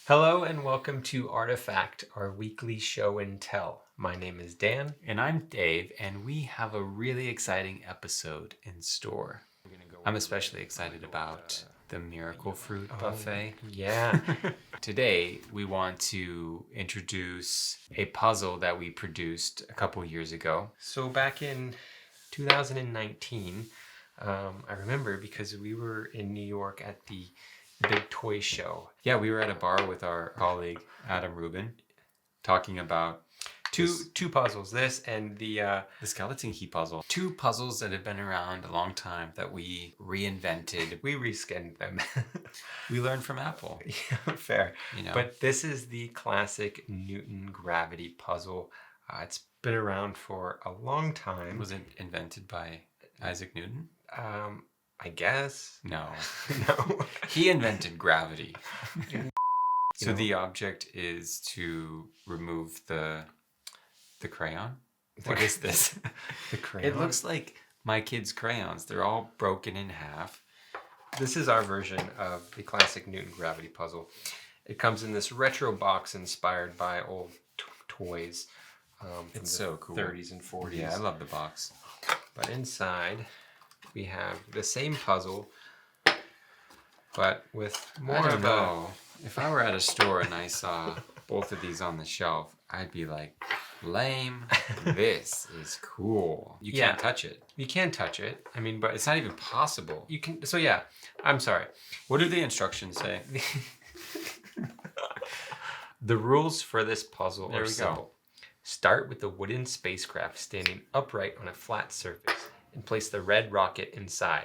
Hello and welcome to Artifact, our weekly show and tell. My name is Dan. And I'm Dave, and we have a really exciting episode in store. I'm especially excited about the Miracle Fruit Buffet. Yeah. Today, we want to introduce a puzzle that we produced a couple years ago. So back in 2019, I remember because we were in New York at the big toy show. Yeah, we were at a bar with our colleague, Adam Rubin, talking about Two puzzles, this and the skeleton key puzzle. Two puzzles that have been around a long time that we reinvented. we reskinned them. We learned from Apple. Yeah, fair. You know. But this is the classic Newton gravity puzzle. It's been around for a long time. Was it invented by Isaac Newton? I guess. No. No. He invented gravity. So know? the object is to remove the crayon. What is this? The crayon. It looks like my kids' crayons. They're all broken in half. This is our version of the classic Newton gravity puzzle. It comes in this retro box inspired by old toys. From It's the so cool. 30s and 40s. Yeah, I love the box. But inside, we have the same puzzle, but with more I don't of know. If I were at a store and I saw both of these on the shelf, I'd be like, lame. This is cool. You can't touch it. You can touch it. I mean, but It's not even possible. you can. So yeah, I'm sorry. What do the instructions say? The rules for this puzzle There are we go. simple. Start with the wooden spacecraft standing upright on a flat surface and place the red rocket inside.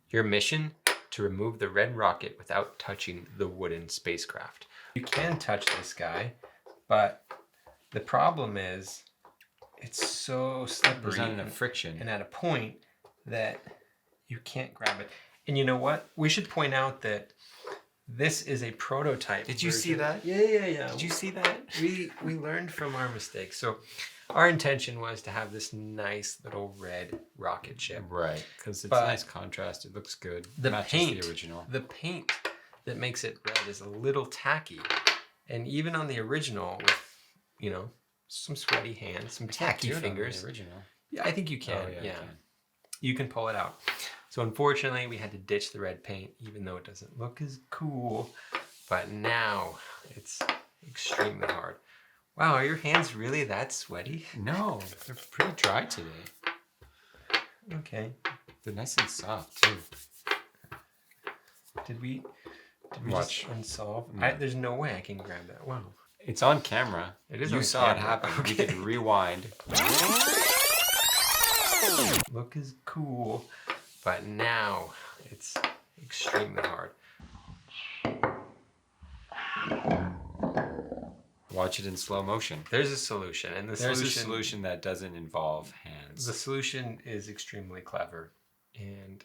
Your mission: to remove the red rocket without touching the wooden spacecraft. You can touch this guy, but the problem is it's so slippery There's not enough friction. and at a point that you can't grab it. And you know what? We should point out that this is a prototype. Did you see version. that? Yeah. Did you see that? We learned from our mistakes. So our intention was to have this nice little red rocket ship. Right, because it's But a nice contrast. It looks good. The Matches paint, the original. the paint that makes it red is a little tacky. And even on the original, with, some sweaty hands, some tacky fingers. The original. Yeah, I think you can. Oh, yeah. I can. You can pull it out. So unfortunately, we had to ditch the red paint, even though it doesn't look as cool. But now it's extremely hard. Wow, are your hands really that sweaty? No, they're pretty dry today. Okay. They're nice and soft too. Did we Watch. just unsolve? No. There's no way I can grab that. Wow. It's on camera. It is You on saw it camera. happen. Okay. We could rewind. Look is cool, but now it's extremely hard. Watch it in slow motion. There's a solution, and There's a solution that doesn't involve hands. The solution is extremely clever, and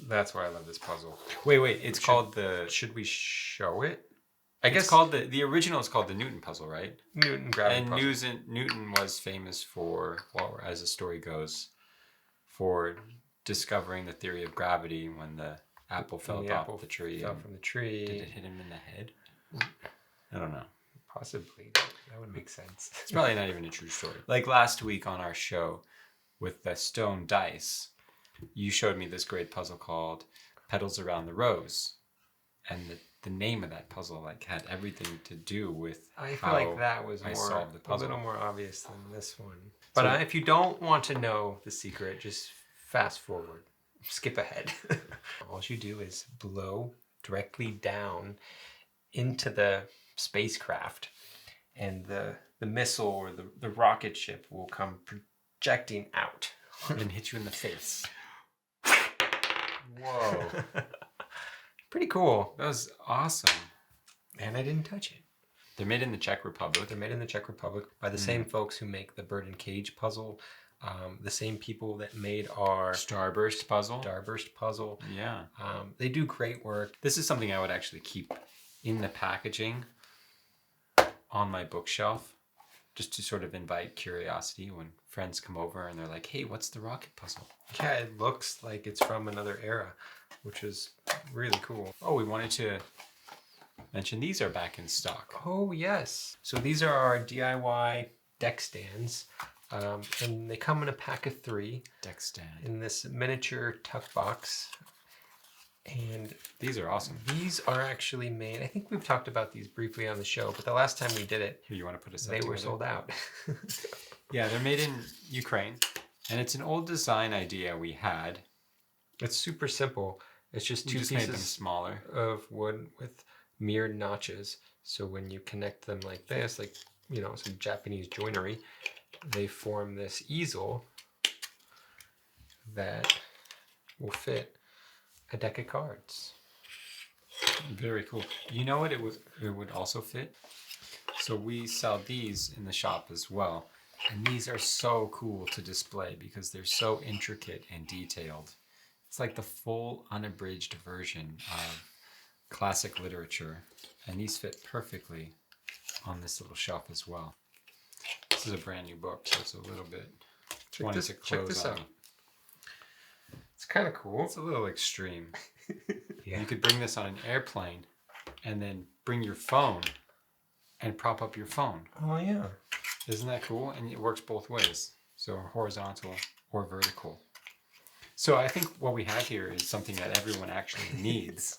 that's why I love this puzzle. Wait. It's called the. Should we show it? I guess called the original is called the Newton puzzle, right? Newton gravity And puzzle. Newton was famous for, well, as the story goes, for discovering the theory of gravity when the apple fell off the tree. Fell from the tree. Did it hit him in the head? I don't know. Possibly. That would make sense. It's probably not even a true story. Like last week on our show with the stone dice, you showed me this great puzzle called Petals Around the Rose. And the name of that puzzle had everything to do with I feel how like that was I more solved the a puzzle. little more obvious than this one. But if you don't want to know the secret, just fast forward. Skip ahead. All you do is blow directly down into the spacecraft, and the missile or the rocket ship will come projecting out. and hit you in the face. Whoa. Pretty cool. That was awesome. And I didn't touch it. They're made in the Czech Republic. They're made in the Czech Republic by the same folks who make the bird and cage puzzle. The same people that made our Starburst puzzle. Starburst puzzle. Yeah. They do great work. This is something I would actually keep in the packaging on my bookshelf, just to sort of invite curiosity when friends come over and they're like, hey, what's the rocket puzzle? Yeah, it looks like it's from another era, which is really cool. Oh, we wanted to mention these are back in stock. Oh, yes. So these are our DIY deck stands. And they come in a pack of 3 Deck stand. in this miniature tuck box. And These are awesome. these are actually made, I think we've talked about these briefly on the show, but the last time we did it, Here, you want to put a set they were together? sold out. Yeah, they're made in Ukraine. And it's an old design idea we had. It's super simple. It's just We 2 just made them pieces smaller. of wood with mirrored notches. So when you connect them like this, like, you know, some Japanese joinery, they form this easel that will fit a deck of cards. Very cool. You know what it would also fit? So we sell these in the shop as well. And these are so cool to display because they're so intricate and detailed. It's like the full unabridged version of classic literature. And these fit perfectly on this little shelf as well. This is a brand new book, so it's a little bit Check this on out. me. It's kind of cool. It's a little extreme. Yeah. You could bring this on an airplane and then bring your phone and prop up your phone. Oh, yeah. Isn't that cool? And it works both ways. So horizontal or vertical. So I think what we have here is something that everyone actually needs.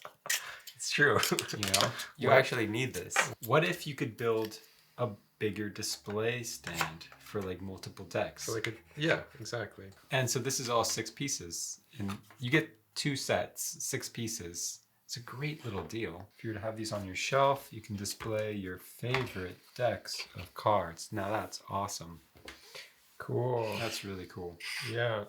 It's true. You know, you What? actually need this. What if you could build a bigger display stand for like multiple decks? So yeah, exactly. And so this is all 6 pieces. And you get 2 sets, 6 pieces. It's a great little deal. If you were to have these on your shelf, you can display your favorite decks of cards. Now that's awesome. Cool. That's really cool. Yeah.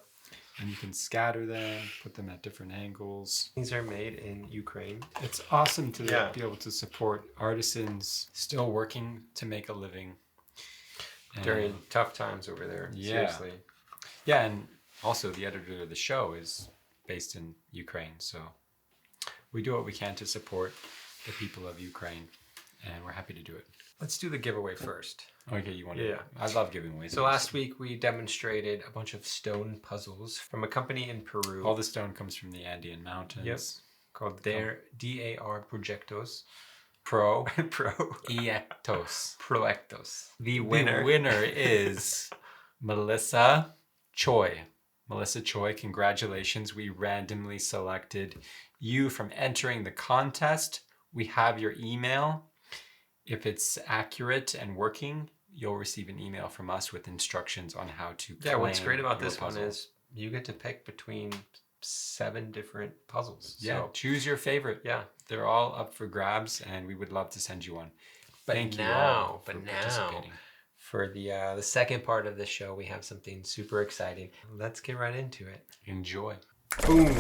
And you can scatter them, put them at different angles. These are made in Ukraine. It's awesome to Yeah. be able to support artisans still working to make a living. And During tough times over there. Yeah. Seriously. yeah, and also the editor of the show is based in Ukraine, so we do what we can to support the people of Ukraine, and we're happy to do it. Let's do the giveaway first. Okay, you want to? Yeah. I love giving away. So last week we demonstrated a bunch of stone puzzles from a company in Peru all the stone comes from the Andean Mountains. Yep. called DAR Projectos. Pro Pro Iectos. Proectos. The The winner. winner is Melissa Choi. Melissa Choi, congratulations. We randomly selected you from entering the contest. We have your email. If it's accurate and working, you'll receive an email from us with instructions on how to Yeah, what's claim great about your this puzzle. one is you get to pick between 7 different puzzles. Yeah, So, choose your favorite. yeah. They're all up for grabs, and we would love to send you one. But Thank you now, all for participating. for the second part of the show, we have something super exciting. Let's get right into it. Enjoy. Boom!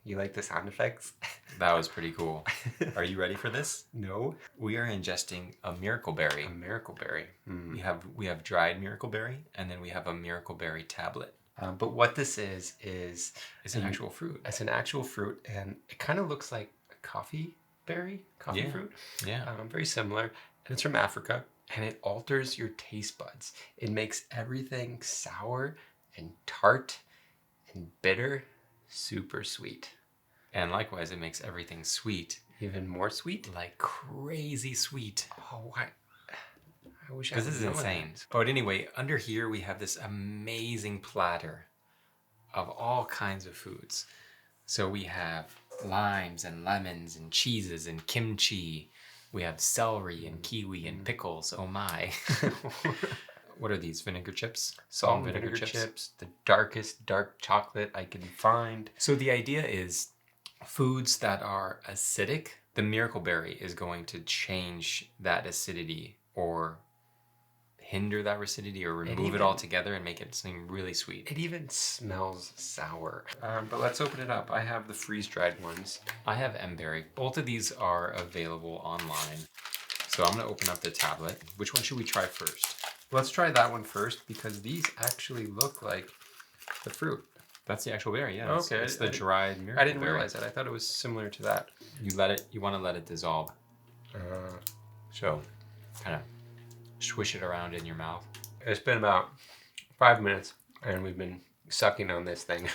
You like the sound effects? That was pretty cool. Are you ready for this? No. We are ingesting a miracle berry. A miracle berry. We have dried miracle berry, and then we have a miracle berry tablet. But what this is It's an actual fruit. it's an actual fruit, and it kind of looks like a coffee Yeah. fruit. Yeah. Very similar, and it's from Africa, and it alters your taste buds. It makes everything sour and tart and bitter super sweet. And likewise, it makes everything sweet. Even more sweet? Like crazy sweet. Oh, what? I wish I This had is known insane. that. But anyway, under here we have this amazing platter of all kinds of foods. So we have limes and lemons and cheeses and kimchi. We have celery and kiwi and pickles. Oh my. What are these? Vinegar chips? Salt and vinegar chips, the darkest dark chocolate I can find. So the idea is foods that are acidic, the miracle berry is going to change that acidity or hinder that acidity or remove it altogether and make it something really sweet. It even smells sour. But let's open it up. I have the freeze-dried ones. I have M-berry. Both of these are available online. So I'm going to open up the tablet. Which one should we try first? Let's try that one first because these actually look like the fruit. That's the actual berry, yeah. Okay, It's the I dried miracle I didn't berry. realize that. I thought it was similar to that. You want to let it dissolve. So kind of swish it around in your mouth. It's been about 5 minutes and we've been sucking on this thing.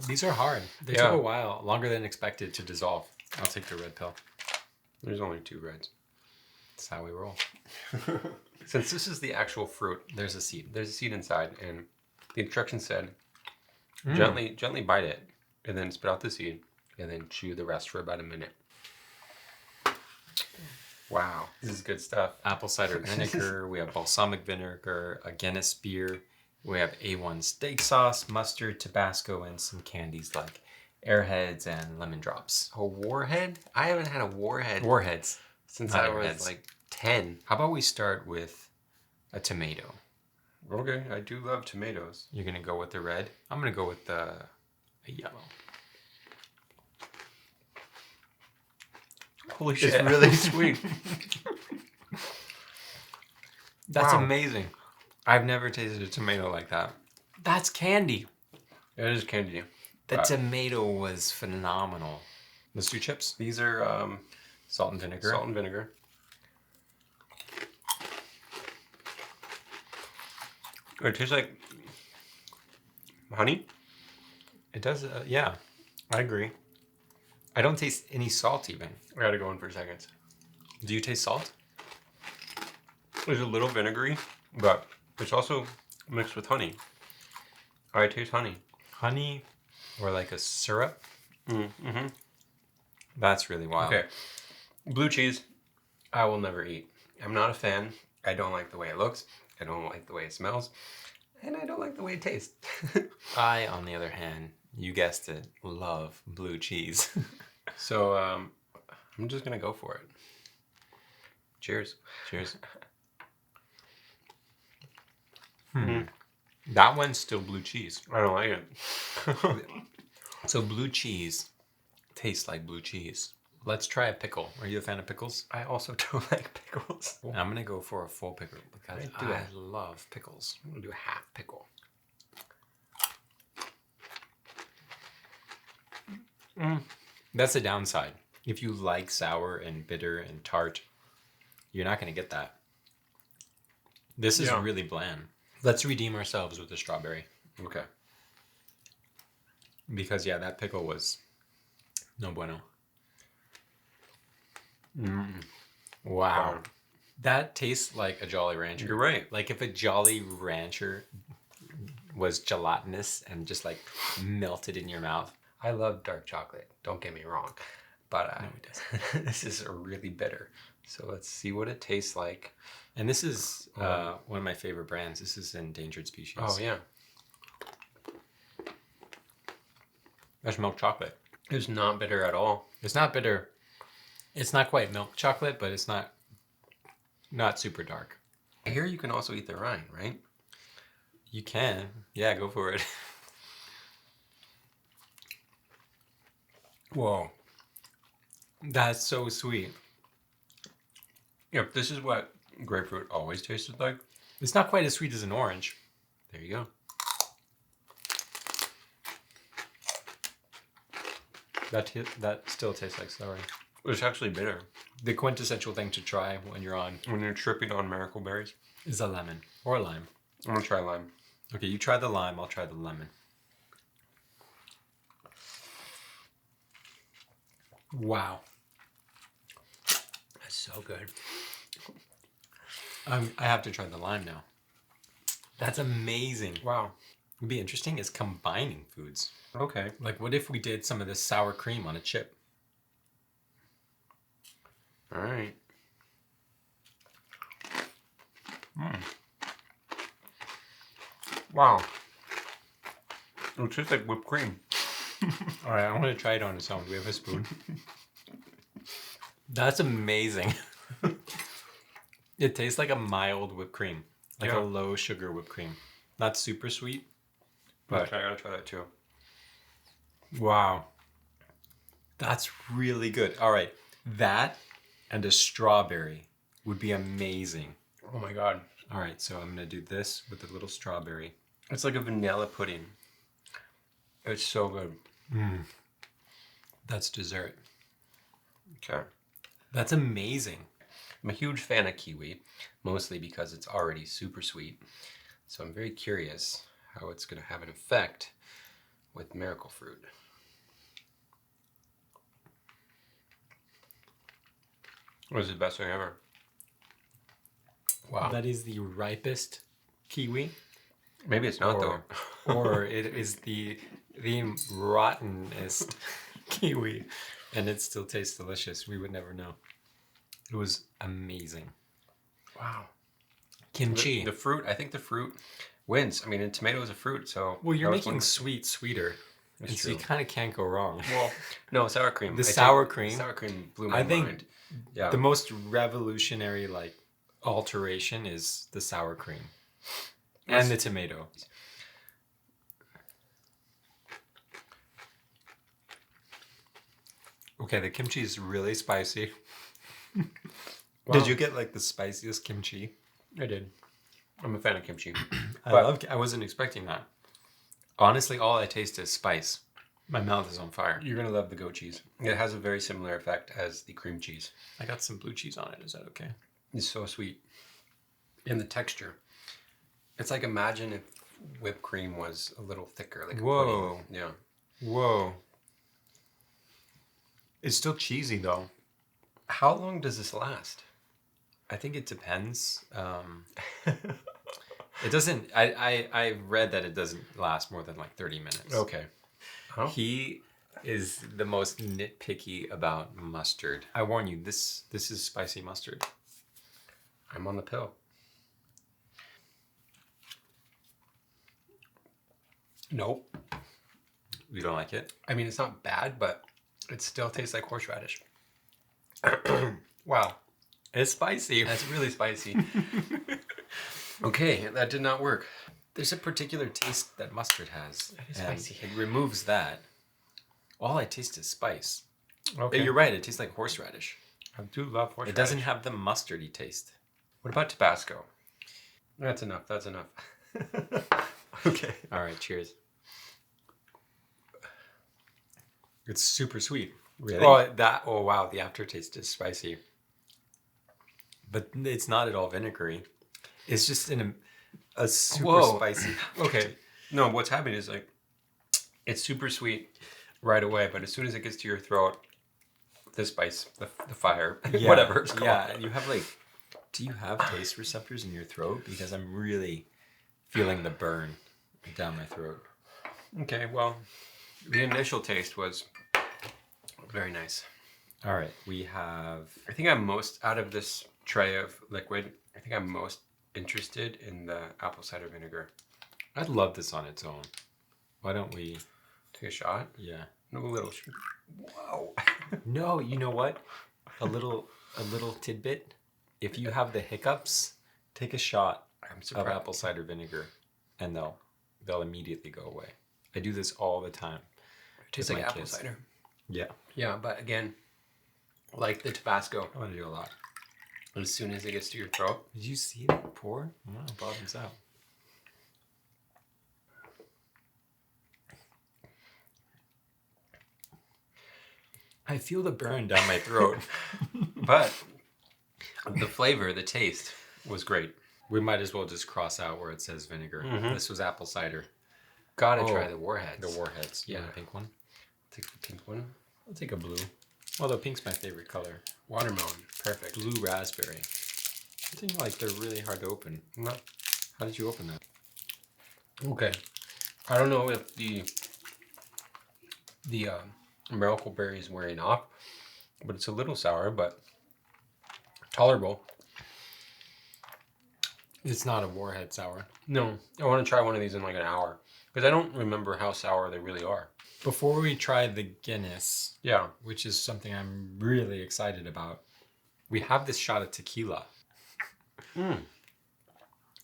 These are hard. They Yeah. took a while, longer than expected to dissolve. I'll take the red pill. There's only 2 reds. That's how we roll. Since this is the actual fruit, There's a seed. there's a seed inside, and the instructions said gently bite it, and then spit out the seed, and then chew the rest for about a minute. Wow, this is good stuff. Apple cider vinegar. We have balsamic vinegar, a Guinness beer. We have A1 steak sauce, mustard, Tabasco, and some candies like Airheads and lemon drops. A warhead? I haven't had a warhead Warheads. since Not I was Airheads. like 10. How about we start with a tomato? Okay, I do love tomatoes. You're gonna go with the red. I'm gonna go with a yellow. Holy shit. It's really sweet. That's Wow. amazing. I've never tasted a tomato like that. That's candy. It is candy. The tomato was phenomenal. Let's do chips. These are Salt and vinegar. salt and vinegar. It tastes like honey. It does, yeah. I agree. I don't taste any salt even. I gotta go in for seconds. Do you taste salt? It's a little vinegary, but it's also mixed with honey. I taste honey. Honey or like a syrup? Mm-hmm. That's really wild. Okay. Blue cheese, I will never eat. I'm not a fan. I don't like the way it looks. I don't like the way it smells. And I don't like the way it tastes. I, on the other hand, you guessed it, love blue cheese. So I'm just going to go for it. Cheers. Cheers. That one's still blue cheese. I don't like it. So blue cheese tastes like blue cheese. Let's try a pickle. Are you a fan of pickles? I also don't like pickles. I'm going to go for a full pickle because I do I it. love pickles. I'm going to do a half pickle. That's the downside. If you like sour and bitter and tart, you're not going to get that. This is Yeah. really bland. Let's redeem ourselves with the strawberry. Okay. Because, yeah, that pickle was no bueno. Wow. That tastes like a Jolly Rancher. You're right. Like if a Jolly Rancher was gelatinous and just like melted in your mouth. I love dark chocolate. Don't get me wrong. But No, it doesn't. this is really bitter. So let's see what it tastes like. And this is one of my favorite brands. This is Endangered Species. Oh, yeah. That's milk chocolate. It's not bitter at all. It's not bitter. It's not quite milk chocolate, but it's not super dark. I hear you can also eat the rind, right? You can. Yeah, go for it. Whoa. That's so sweet. Yep, this is what grapefruit always tasted like. It's not quite as sweet as an orange. There you go. That still tastes like celery. It's actually bitter. The quintessential thing to try when you're on When you're tripping on miracle berries. is a lemon or a lime. I'm gonna try lime. Okay, you try the lime, I'll try the lemon. Wow. That's so good. I have to try the lime now. That's amazing. Wow. What'd be interesting is combining foods. Okay. Like, what if we did some of this sour cream on a chip? All right. Wow. It tastes like whipped cream. All right, I want to try it on its own. Do we have a spoon? That's amazing. It tastes like a mild whipped cream, like Yeah. a low sugar whipped cream. Not super sweet. But I gotta try that too. Wow. That's really good. All right, that and a strawberry would be amazing. Oh my god. All right, so I'm going to do this with a little strawberry. It's like a vanilla pudding. It's so good. That's dessert. Okay. That's amazing. I'm a huge fan of kiwi, mostly because it's already super sweet. So I'm very curious how it's going to have an effect with miracle fruit. It was the best thing ever. Wow. That is the ripest kiwi. Maybe it's not or, or it is the rottenest kiwi, and it still tastes delicious. We would never know. It was amazing. Wow. Kimchi. The fruit, I think the fruit wins. I mean, and tomato is a fruit, so... Well, you're making sweet sweeter. And so you kind of can't go wrong. Well, no, sour cream. The sour cream. Sour cream blew my mind. Yeah. The most revolutionary, like, alteration is the sour cream. And the tomato. Okay, the kimchi is really spicy. Wow. Did you get like the spiciest kimchi? I did. I'm a fan of kimchi. I wasn't expecting that. Honestly, all I taste is spice. My mouth is on fire. You're going to love the goat cheese. It has a very similar effect as the cream cheese. I got some blue cheese on it. Is that okay? It's so sweet. And the texture. It's like, imagine if whipped cream was a little thicker. Like Whoa. A yeah. Whoa. It's still cheesy though. How long does this last? I think it depends. It doesn't. I read that it doesn't last more than like 30 minutes. Okay. Huh? He is the most nitpicky about mustard. I warn you, this is spicy mustard. I'm on the pill. Nope. You don't like it? I mean, it's not bad, but it still tastes like horseradish. Wow. It's spicy. That's really spicy. Okay, that did not work. There's a particular taste that mustard has. It is and spicy. It removes that. All I taste is spice. Okay. You're right. It tastes like horseradish. I do love horseradish. It doesn't have the mustardy taste. What about Tabasco? That's enough. That's enough. Okay. All right. Cheers. It's super sweet. Really? Oh wow, the aftertaste is spicy. But it's not at all vinegary. It's just in a super spicy. Okay. No, what's happening is like, it's super sweet right away, but as soon as it gets to your throat, the spice, the fire, Yeah, whatever it's called. Yeah, you have like, do you have taste receptors in your throat? Because I'm really feeling the burn down my throat. Okay, well, the initial taste was very nice. All right, we have... I think I'm most, out of this tray of liquid, I think I'm most interested in the apple cider vinegar. I'd love this on its own. Why don't we... Take a shot? Yeah. No little... Whoa. No, you know what? A little tidbit. If you have the hiccups, take a shot of apple cider vinegar, and they'll immediately go away. I do this all the time. It tastes like apple cider. Yeah. Yeah, but again, like the Tabasco, I want to do a lot. as soon as it gets to your throat. Did you see that pour? Wow, bottoms out. I feel the burn down my throat. But the flavor, the taste was great. We might as well just cross out where it says vinegar. Mm-hmm. This was apple cider. Gotta try the Warheads. The Warheads. Yeah. You want a pink one? Take the pink one. I'll take a blue. Well, the pink's my favorite color. Watermelon. Perfect. Blue raspberry. I think like they're really hard to open. No. How did you open that? Okay. I don't know if the Miracle Berry is wearing off, but it's a little sour, but tolerable. It's not a Warhead sour. No, I want to try one of these in like an hour because I don't remember how sour they really are. Before we try the Guinness, Yeah. which is something I'm really excited about, we have this shot of tequila.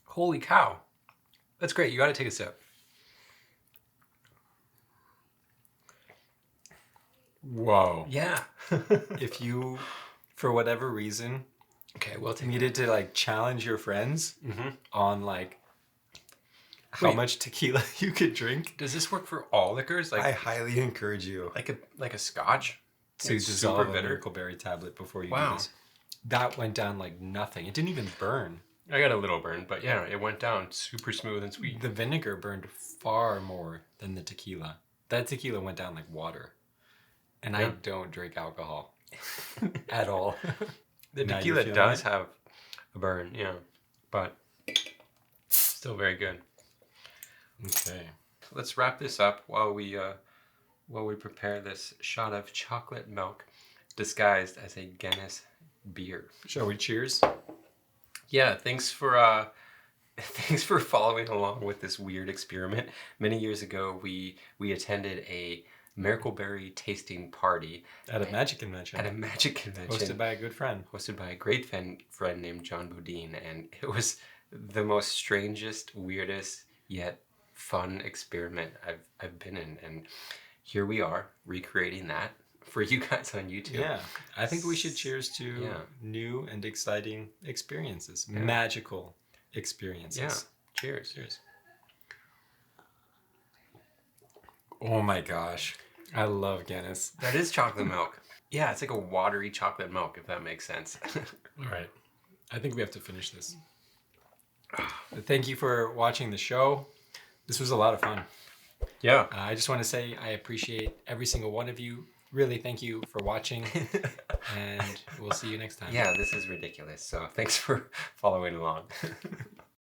Holy cow. That's great. You got to take a sip. Whoa. Yeah. If you, for whatever reason, Okay, we'll take needed to like challenge your friends on like how Wait. much tequila you could drink, Does this work for all liquors? Like I highly encourage you like a scotch? to It's dissolve super a bitter. Miracle Berry tablet before you Wow. do this. That went down like nothing. It didn't even burn. I got a little burn, but yeah, it went down super smooth and sweet. The vinegar burned far more than the tequila. That tequila went down like water. And I Yeah. don't drink alcohol at all. The Now you're tequila feeling does it? have a burn, yeah, but still very good. Okay. Let's wrap this up while we prepare this shot of chocolate milk disguised as a Guinness beer. Shall we cheers? Yeah, thanks for thanks for following along with this weird experiment. Many years ago, we attended a Miracleberry tasting party At a magic convention. at a magic convention Hosted by a good friend. hosted by a great friend named John Bodine, and it was the most strangest, weirdest, yet fun experiment I've been in. And here we are recreating that for you guys on YouTube. Yeah. I think we should cheers to Yeah. new and exciting experiences. Yeah. Magical experiences. Yeah. Cheers. Cheers. Oh my gosh. I love Guinness. That is chocolate milk. Yeah, it's like a watery chocolate milk, if that makes sense. All right. I think we have to finish this. Thank you for watching the show. This was a lot of fun. Yeah. I just want to say I appreciate every single one of you. Really, thank you for watching. And we'll see you next time. Yeah, this is ridiculous. So thanks for following along.